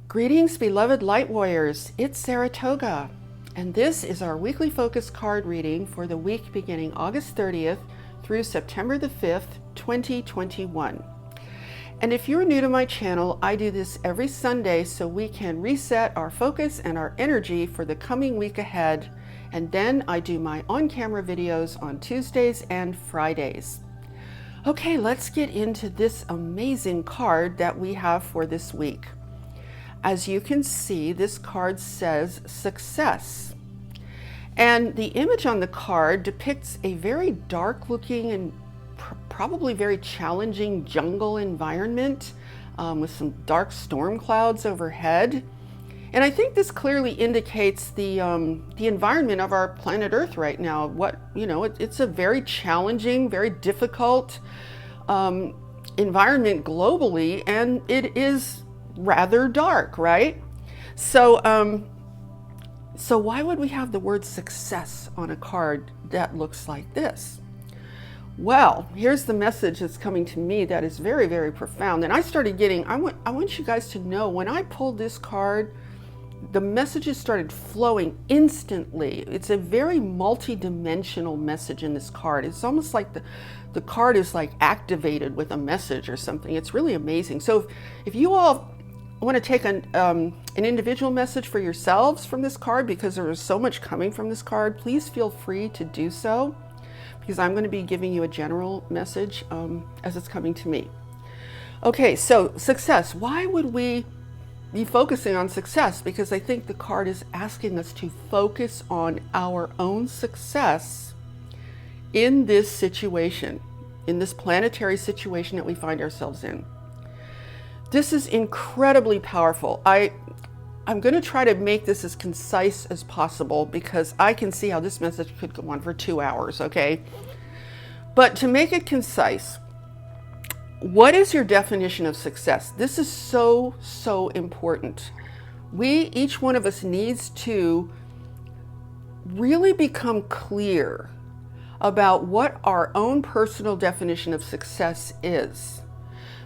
Greetings, beloved light warriors. It's Saratoga, and this is our weekly focus card reading for the week beginning August 30th through September the 5th, 2021. And if you're new to my channel, I do this every Sunday so we can reset our focus and our energy for the coming week ahead. And then I do my on-camera videos on Tuesdays and Fridays. Okay, let's get into this amazing card that we have for this week. As you can see, this card says success. And the image on the card depicts a very dark looking and probably very challenging jungle environment with some dark storm clouds overhead. And I think this clearly indicates the environment of our planet Earth right now. It's a very challenging, very difficult environment globally, and it is rather dark, right? So why would we have the word success on a card that looks like this? Well, here's the message that's coming to me that is very, very profound. And I started getting, I want you guys to know, when I pulled this card, the messages started flowing instantly. It's a very multi-dimensional message in this card. It's almost like the card is like activated with a message or something. It's really amazing. So if you all want to take an individual message for yourselves from this card, because there is so much coming from this card, please feel free to do so, because I'm going to be giving you a general message as it's coming to me. Okay, so success. Why would we be focusing on success? Because I think the card is asking us to focus on our own success in this situation, in this planetary situation that we find ourselves in. This is incredibly powerful. I'm going to try to make this as concise as possible because I can see how this message could go on for 2 hours, okay? But to make it concise, what is your definition of success? This is so, so important. Each one of us needs to really become clear about what our own personal definition of success is.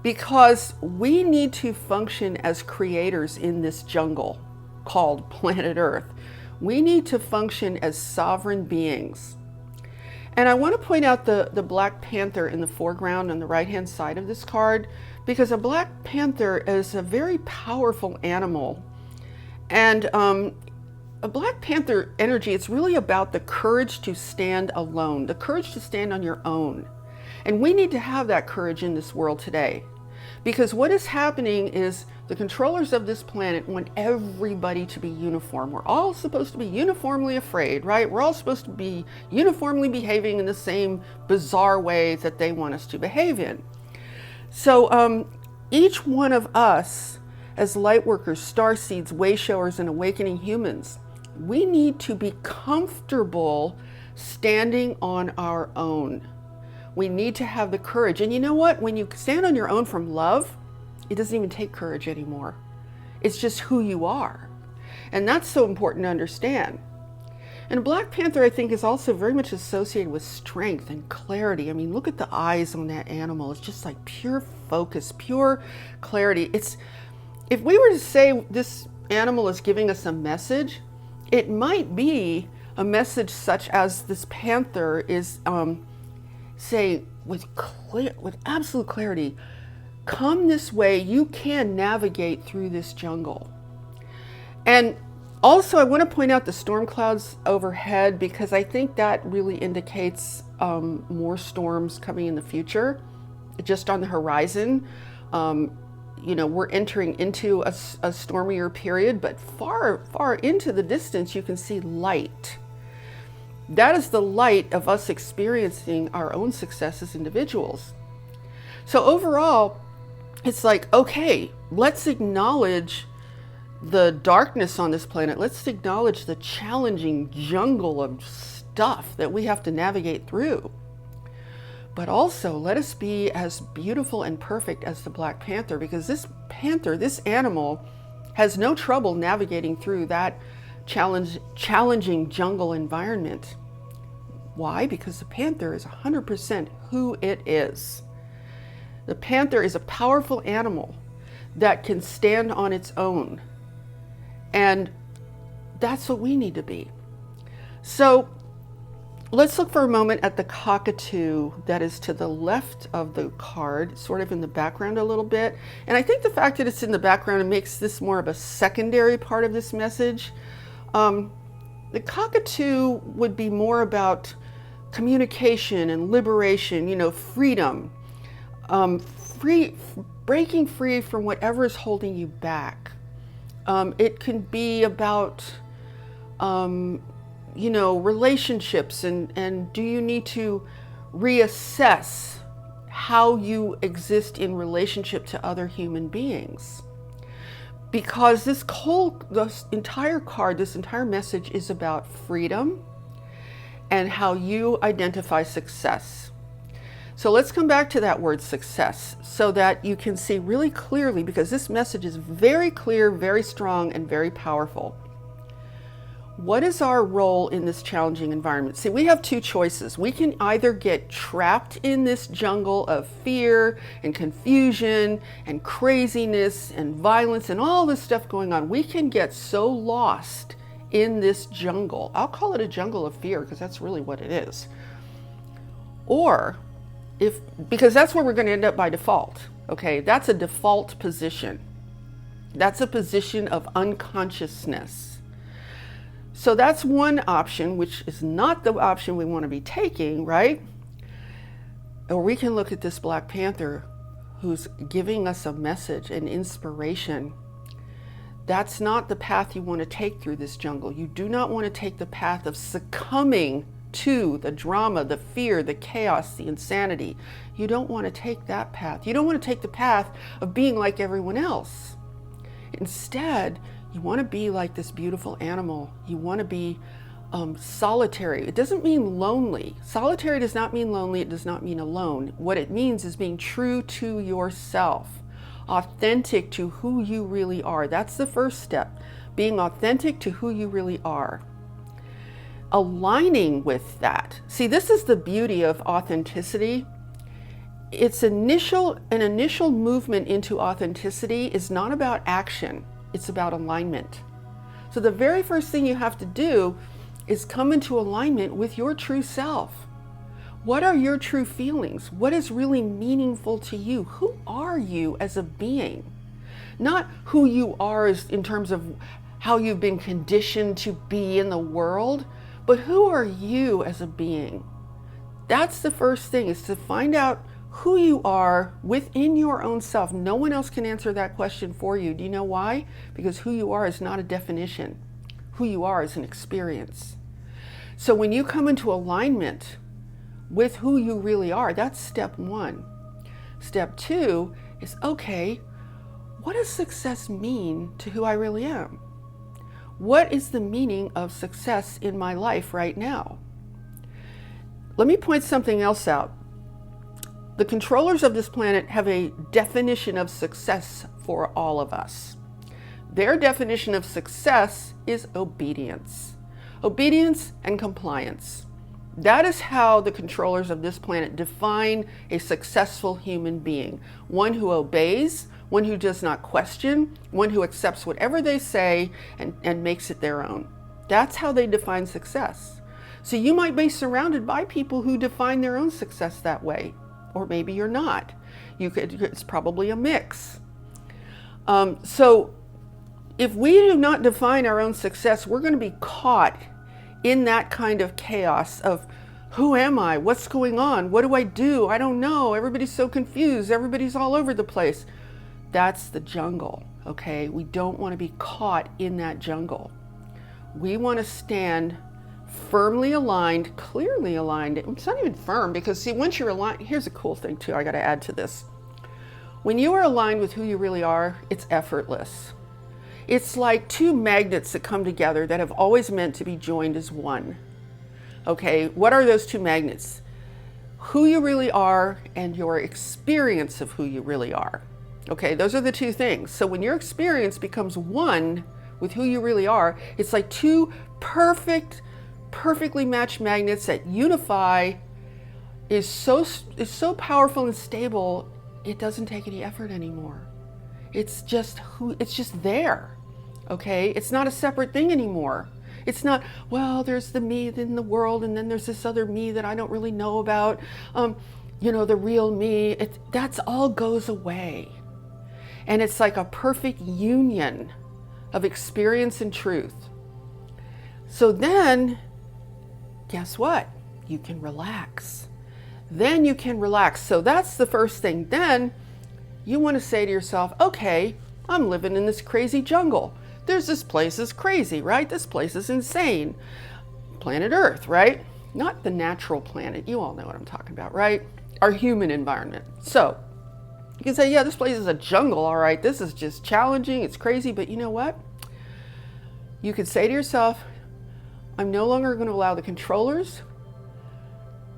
Because we need to function as creators in this jungle called planet Earth. We need to function as sovereign beings. And I want to point out the Black Panther in the foreground on the right-hand side of this card, because a Black Panther is a very powerful animal. And a Black Panther energy, it's really about the courage to stand alone, the courage to stand on your own. And we need to have that courage in this world today. Because what is happening is the controllers of this planet want everybody to be uniform. We're all supposed to be uniformly afraid, right? We're all supposed to be uniformly behaving in the same bizarre way that they want us to behave in. So each one of us as light workers, star seeds, way showers, and awakening humans, we need to be comfortable standing on our own. We need to have the courage. And you know what? When you stand on your own from love, it doesn't even take courage anymore. It's just who you are. And that's so important to understand. And Black Panther, I think, is also very much associated with strength and clarity. I mean, look at the eyes on that animal. It's just like pure focus, pure clarity. If we were to say this animal is giving us a message, it might be a message such as this panther is say with absolute clarity, come this way, you can navigate through this jungle. And also I want to point out the storm clouds overhead, because I think that really indicates more storms coming in the future, just on the horizon. We're entering into a stormier period, but far, far into the distance, you can see light. That is the light of us experiencing our own success as individuals. So overall, it's like, okay, let's acknowledge the darkness on this planet. Let's acknowledge the challenging jungle of stuff that we have to navigate through. But also, let us be as beautiful and perfect as the Black Panther, because this panther, this animal, has no trouble navigating through that challenging jungle environment. Why? Because the panther is 100% who it is. The panther is a powerful animal that can stand on its own. And that's what we need to be. So let's look for a moment at the cockatoo that is to the left of the card, sort of in the background a little bit. And I think the fact that it's in the background makes this more of a secondary part of this message. The cockatoo would be more about communication and liberation, you know, freedom, breaking free from whatever is holding you back. It can be about, you know, relationships, and do you need to reassess how you exist in relationship to other human beings? Because this entire card, this entire message is about freedom and how you identify success. So let's come back to that word success so that you can see really clearly, because this message is very clear, very strong, and very powerful. What is our role in this challenging environment? See, we have two choices. We can either get trapped in this jungle of fear and confusion and craziness and violence and all this stuff going on. We can get so lost in this jungle. I'll call it a jungle of fear because that's really what it is. Or because that's where we're going to end up by default. Okay, that's a default position. That's a position of unconsciousness. So that's one option, which is not the option we want to be taking, right? Or we can look at this Black Panther who's giving us a message, an inspiration. That's not the path you want to take through this jungle. You do not want to take the path of succumbing to the drama, the fear, the chaos, the insanity. You don't want to take that path. You don't want to take the path of being like everyone else. Instead, you want to be like this beautiful animal. You want to be solitary. It doesn't mean lonely. Solitary does not mean lonely. It does not mean alone. What it means is being true to yourself, authentic to who you really are. That's the first step, being authentic to who you really are. Aligning with that. See, this is the beauty of authenticity. An initial movement into authenticity is not about action. It's about alignment. So the very first thing you have to do is come into alignment with your true self. What are your true feelings? What is really meaningful to you? Who are you as a being? Not who you are in terms of how you've been conditioned to be in the world, but who are you as a being? That's the first thing, is to find out who you are within your own self. No one else can answer that question for you. Do you know why? Because who you are is not a definition. Who you are is an experience. So when you come into alignment with who you really are, that's step one. Step two is, okay, what does success mean to who I really am? What is the meaning of success in my life right now? Let me point something else out. The controllers of this planet have a definition of success for all of us. Their definition of success is obedience. Obedience and compliance. That is how the controllers of this planet define a successful human being. One who obeys, one who does not question, one who accepts whatever they say and makes it their own. That's how they define success. So you might be surrounded by people who define their own success that way. Or maybe you're not. It's probably a mix. So if we do not define our own success, we're going to be caught in that kind of chaos of, who am I? What's going on? What do I do? I don't know. Everybody's so confused. Everybody's all over the place. That's the jungle, okay? We don't want to be caught in that jungle. We want to stand firmly aligned, clearly aligned. It's not even firm, because see, once you're aligned, here's a cool thing too, I got to add to this. When you are aligned with who you really are, it's effortless. It's like two magnets that come together that have always meant to be joined as one. Okay, what are those two magnets? Who you really are and your experience of who you really are. Okay, those are the two things. So when your experience becomes one with who you really are, it's like two perfectly matched magnets that unify, is so powerful and stable, it doesn't take any effort anymore. It's just it's just there. Okay? It's not a separate thing anymore. It's not, well, there's the me in the world, and then there's this other me that I don't really know about. The real me. That's all goes away. And it's like a perfect union of experience and truth. So then, guess what? You can relax. Then you can relax. So that's the first thing. Then you want to say to yourself, okay, I'm living in this crazy jungle. This place is crazy, right? This place is insane. Planet Earth, right? Not the natural planet. You all know what I'm talking about, right? Our human environment. So you can say, yeah, this place is a jungle, all right. This is just challenging. It's crazy. But you know what? You could say to yourself, I'm no longer going to allow the controllers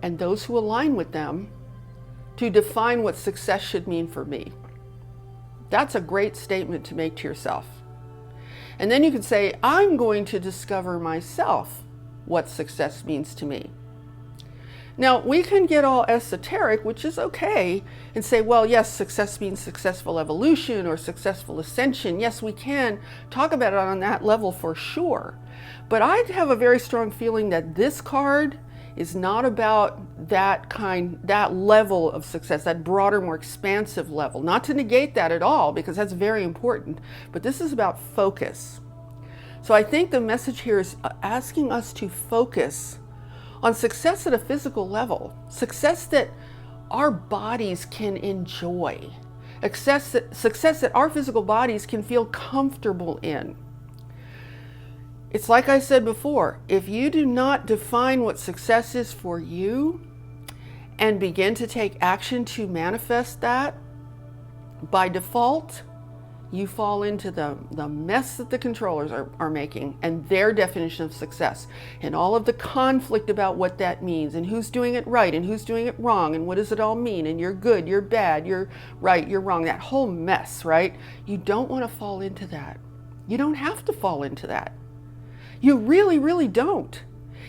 and those who align with them to define what success should mean for me. That's a great statement to make to yourself. And then you can say, I'm going to discover myself what success means to me. Now, we can get all esoteric, which is okay, and say, well, yes, success means successful evolution or successful ascension. Yes, we can talk about it on that level for sure. But I have a very strong feeling that this card is not about that level of success, that broader, more expansive level. Not to negate that at all, because that's very important, but this is about focus. So I think the message here is asking us to focus on success at a physical level, success that our bodies can enjoy, success that our physical bodies can feel comfortable in. It's like I said before, if you do not define what success is for you and begin to take action to manifest that, by default, you fall into the mess that the controllers are making and their definition of success and all of the conflict about what that means and who's doing it right and who's doing it wrong and what does it all mean and you're good, you're bad, you're right, you're wrong, that whole mess, right? You don't want to fall into that. You don't have to fall into that. You really, really don't.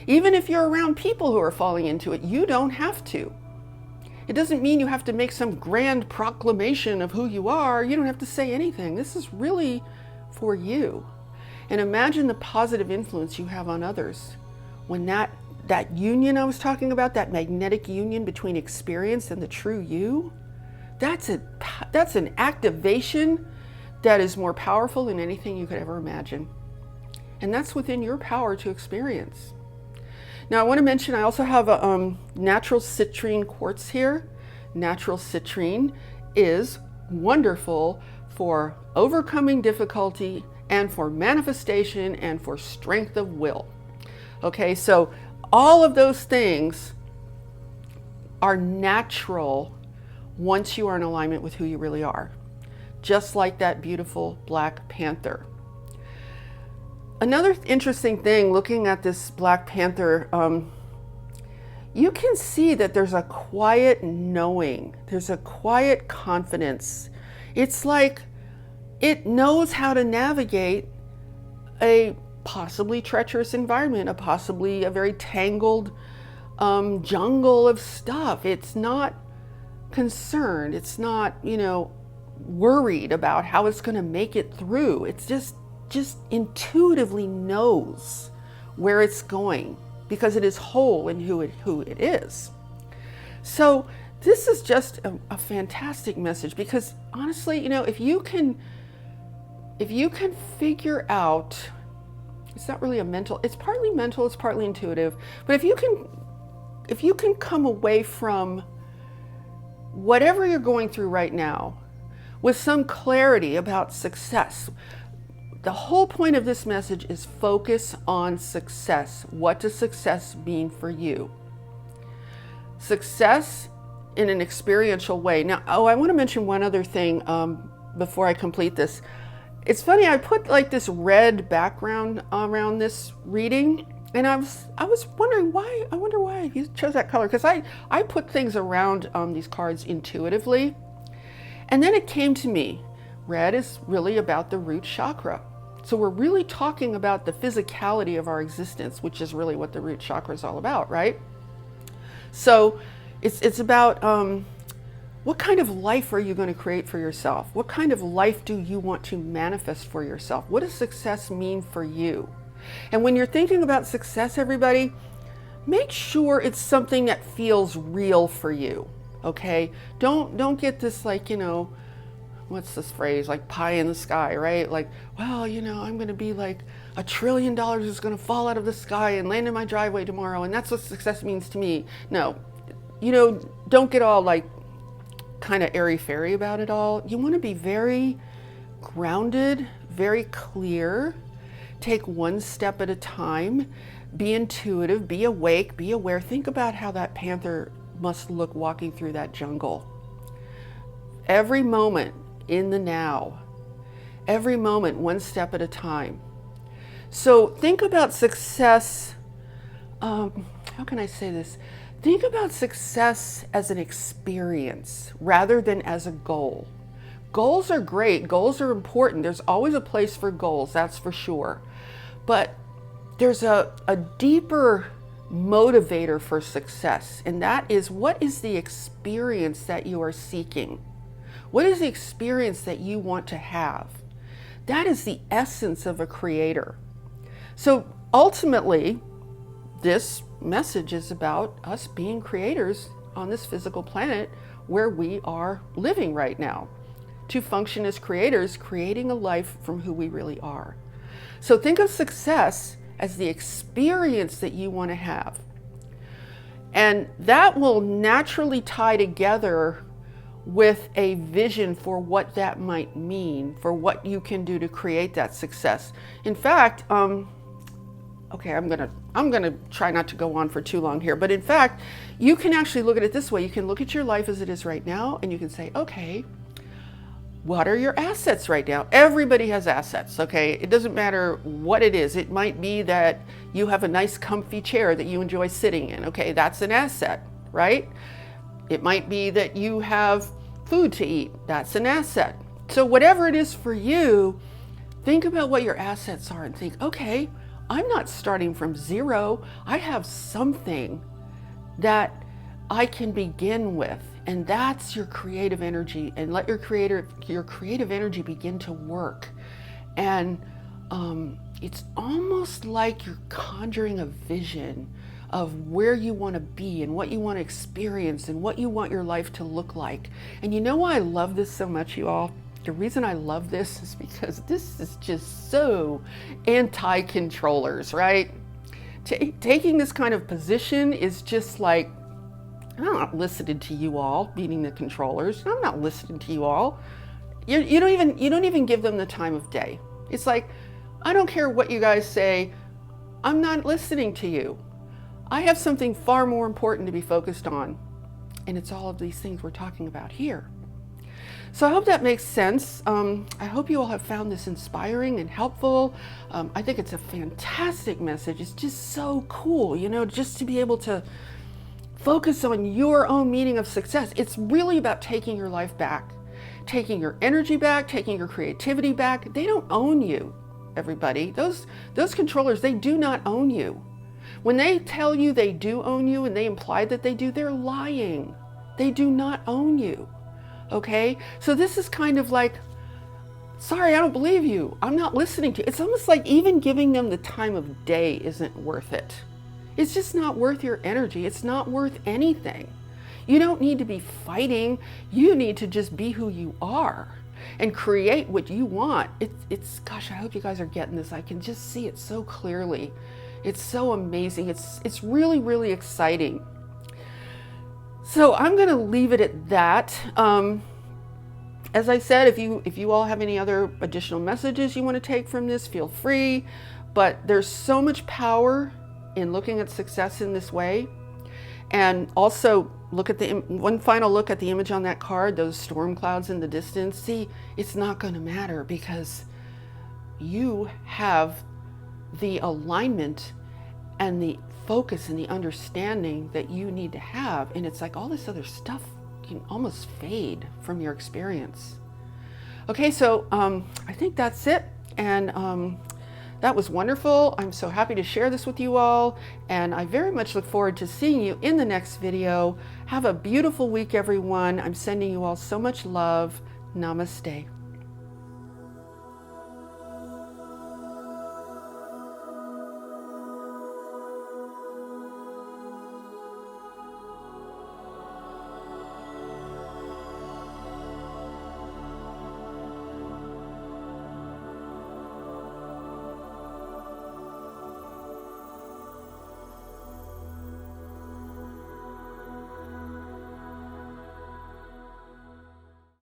Even if you're around people who are falling into it, you don't have to. It doesn't mean you have to make some grand proclamation of who you are. You don't have to say anything. This is really for you. And imagine the positive influence you have on others. When that union I was talking about, that magnetic union between experience and the true you, that's an activation that is more powerful than anything you could ever imagine. And that's within your power to experience. Now I want to mention I also have a natural citrine quartz here. Natural citrine is wonderful for overcoming difficulty and for manifestation and for strength of will. Okay, so all of those things are natural once you are in alignment with who you really are. Just like that beautiful Black Panther. Another interesting thing looking at this Black Panther, you can see that there's a quiet knowing, there's a quiet confidence. It's like it knows how to navigate a possibly treacherous environment, possibly a very tangled jungle of stuff. It's not concerned, it's not, worried about how it's going to make it through. It's just intuitively knows where it's going because it is whole in who it is. So this is just a fantastic message because honestly, if you can figure out, it's not really it's partly mental, it's partly intuitive, but if you can come away from whatever you're going through right now with some clarity about success. The whole point of this message is focus on success. What does success mean for you? Success in an experiential way. Now, I want to mention one other thing before I complete this. It's funny, I put like this red background around this reading, and I was wondering why. I wonder why you chose that color, because I put things around these cards intuitively, and then it came to me. Red is really about the root chakra. So we're really talking about the physicality of our existence, which is really what the root chakra is all about, right? So it's about What kind of life are you going to create for yourself? What kind of life do you want to manifest for yourself? What does success mean for you? And when you're thinking about success, everybody, make sure it's something that feels real for you. Okay? Don't get this, like, you know, what's this phrase, like pie in the sky, right? Like, well, you know, I'm going to be like $1 trillion is going to fall out of the sky and land in my driveway tomorrow, and that's what success means to me. No, you know, don't get all like kind of airy-fairy about it all. You want to be very grounded, very clear. Take one step at a time. Be intuitive, be awake, be aware. Think about how that panther must look walking through that jungle. Every moment in the now. Every moment, one step at a time. So think about success. How can I say this? Think about success as an experience rather than as a goal. Goals are great. Goals are important. There's always a place for goals, that's for sure. But there's a deeper motivator for success, and that is, what is the experience that you are seeking? What is the experience that you want to have? That is the essence of a creator. So ultimately, this message is about us being creators on this physical planet where we are living right now. To function as creators, creating a life from who we really are. So think of success as the experience that you want to have. And that will naturally tie together with a vision for what that might mean, for what you can do to create that success. In fact, okay, I'm gonna try not to go on for too long here, but in fact, you can actually look at it this way. You can look at your life as it is right now, and you can say, okay, what are your assets right now? Everybody has assets, okay? It doesn't matter what it is. It might be that you have a nice comfy chair that you enjoy sitting in, okay? That's an asset, right? It might be that you have food to eat. That's an asset. So whatever it is for you, think about what your assets are and think, okay, I'm not starting from zero. I have something that I can begin with. And that's your creative energy, and let your creative energy begin to work. And it's almost like you're conjuring a vision of where you want to be and what you want to experience and what you want your life to look like. And you know why I love this so much, you all? The reason I love this is because this is just so anti-controllers, right? Taking this kind of position is just like, I'm not listening to you all, meaning the controllers. I'm not listening to you all. You don't even give them the time of day. It's like, I don't care what you guys say. I'm not listening to you. I have something far more important to be focused on. And it's all of these things we're talking about here. So I hope that makes sense. I hope you all have found this inspiring and helpful. I think it's a fantastic message. It's just so cool, you know, just to be able to focus on your own meaning of success. It's really about taking your life back, taking your energy back, taking your creativity back. They don't own you, everybody. Those controllers, they do not own you. When they tell you they do own you and they imply that they do, they're lying. They do not own you. Okay? So this is kind of like, sorry, I don't believe you. I'm not listening to you. It's almost like even giving them the time of day isn't worth it. It's just not worth your energy. It's not worth anything. You don't need to be fighting. You need to just be who you are and create what you want. Gosh, I hope you guys are getting this. I can just see it so clearly. It's so amazing. It's really, really exciting. So I'm going to leave it at that. As I said, if you all have any other additional messages you want to take from this, feel free. But there's so much power in looking at success in this way. And also look at one final look at the image on that card, those storm clouds in the distance. See, it's not going to matter because you have the alignment and the focus and the understanding that you need to have. And it's like all this other stuff can almost fade from your experience. Okay, so I think that's it. And That was wonderful. I'm so happy to share this with you all, and I very much look forward to seeing you in the next video. Have a beautiful week, everyone. I'm sending you all so much love. Namaste.